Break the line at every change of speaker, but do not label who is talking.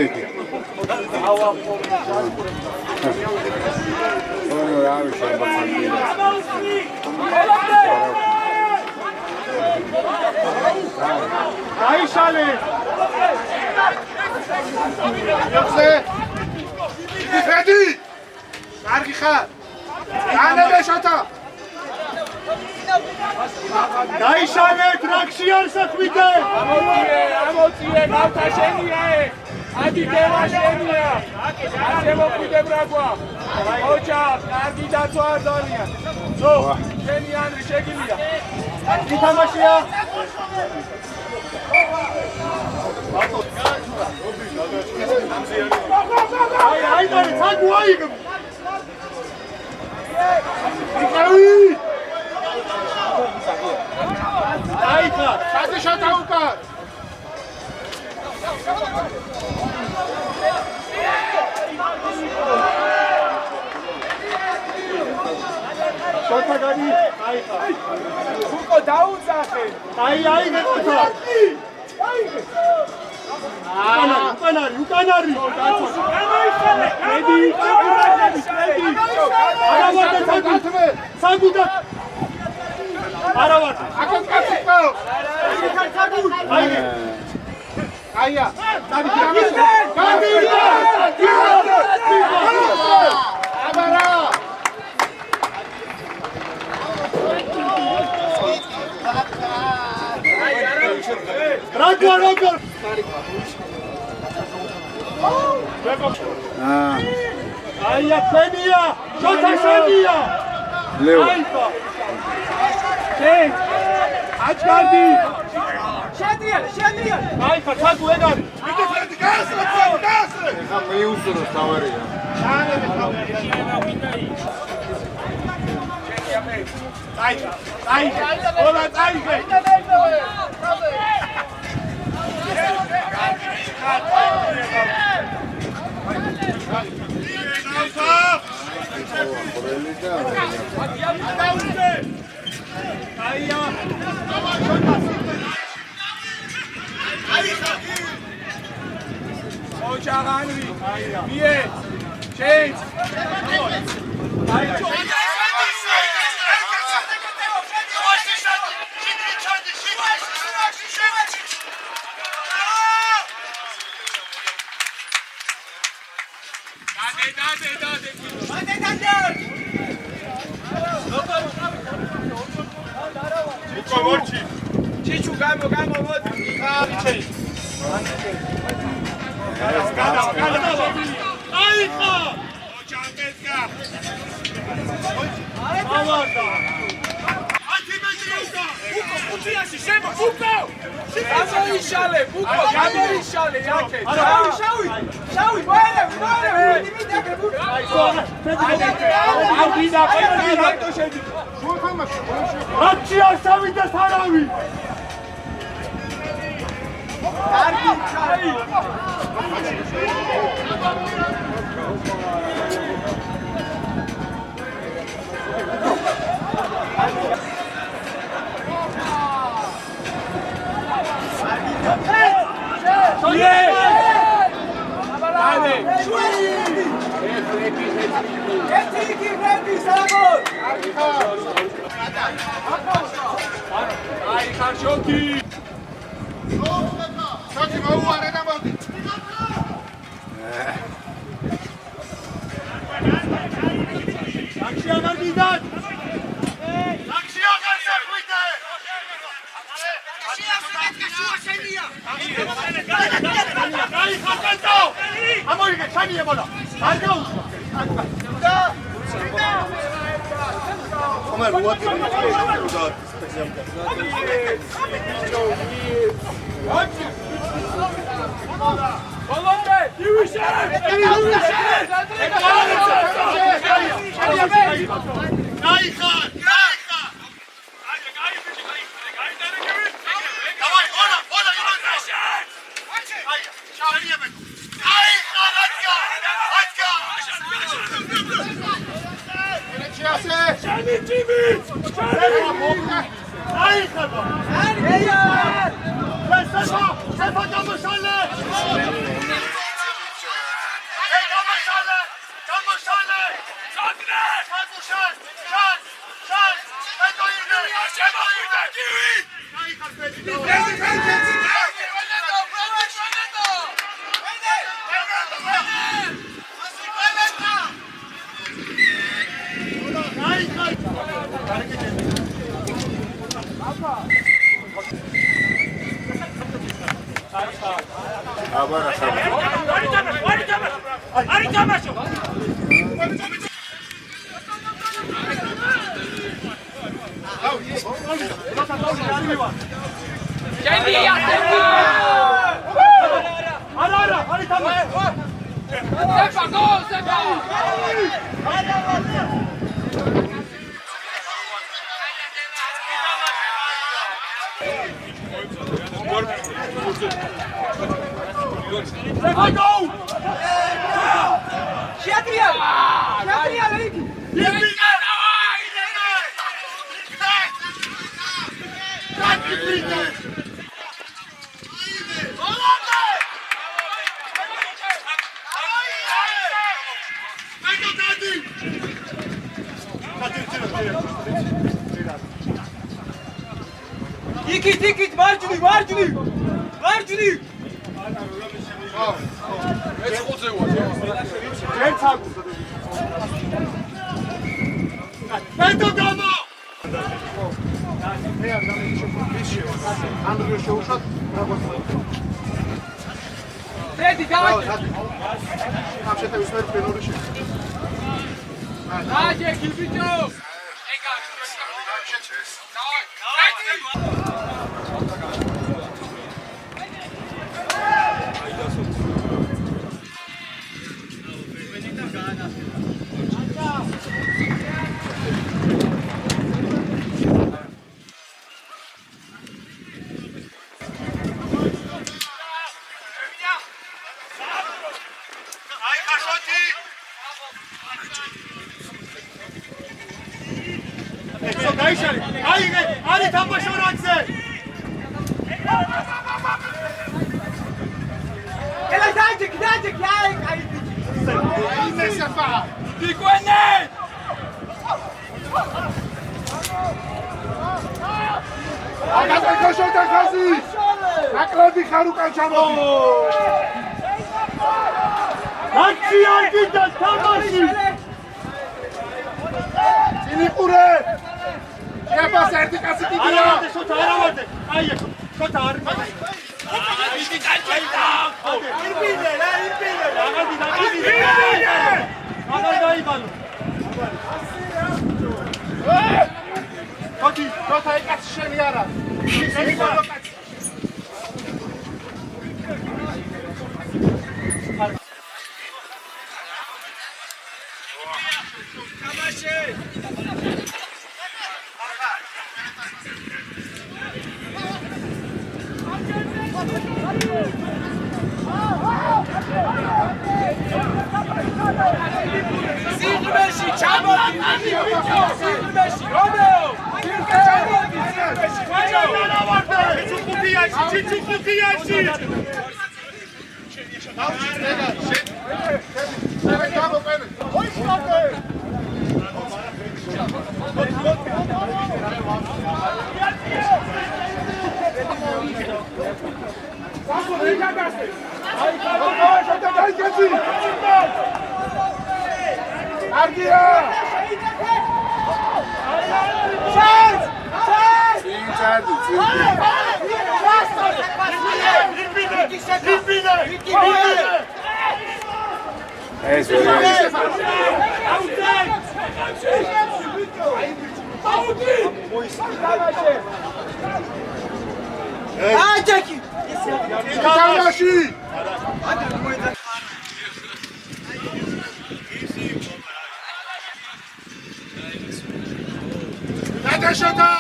Maybe.
Daishane traction sakhvite.
Amotie, navtashenie. Adi devashenia. Asemo khvide bragwa. Ocha, kargi datsva ar dalia. So, sheni Andri shegilia.
Itamashia. Ay, dare, tsagu aig. Aika,
Shadi shatauka.
shota gadi, aika.
Uko dautsaxe.
Ai, gekota. Ukanari. Ready. Saguda. Aravat.
Akon katsikpo. Aya. Abara.
Ragor. Aya Kenya. Shota Kenya.
Leo.
Aika.
Change. Achkardi.
Shadrian. Aika, tsagu egari.
Ეხა მიუსუროს თავარია.
Ola tsaige.
Ocha Andri. Bien. Change. Chichu, gamo, what?
Aika.
აბარა ხარ.
Ari tamaşo.
Geliyor.
Ara, Ari tamaşo.
Sefa gol, Sefa.
Sefa gol.
Şadriya. Şadriya Leyki. Dikit, marjuni. Freddy, давай. Raje, Kibito.
Ari tamaşo rakse.
Ela dajek, ya ay.
Ine Sefa.
Dikuene.
აგადა გაშოთა ხაზი. ნაკლები ხარ უკან ჩამოდი.
Rakçı yargıda tamaşı.
წინიყურე. შეაბას ერთი კაცი კიდია.
Şota aramade. Ay, şota aramade. İrbile.
შოთა ეკაცი შენი არა.
Silveshi, champion. Silveshi, Romeo.
შოთა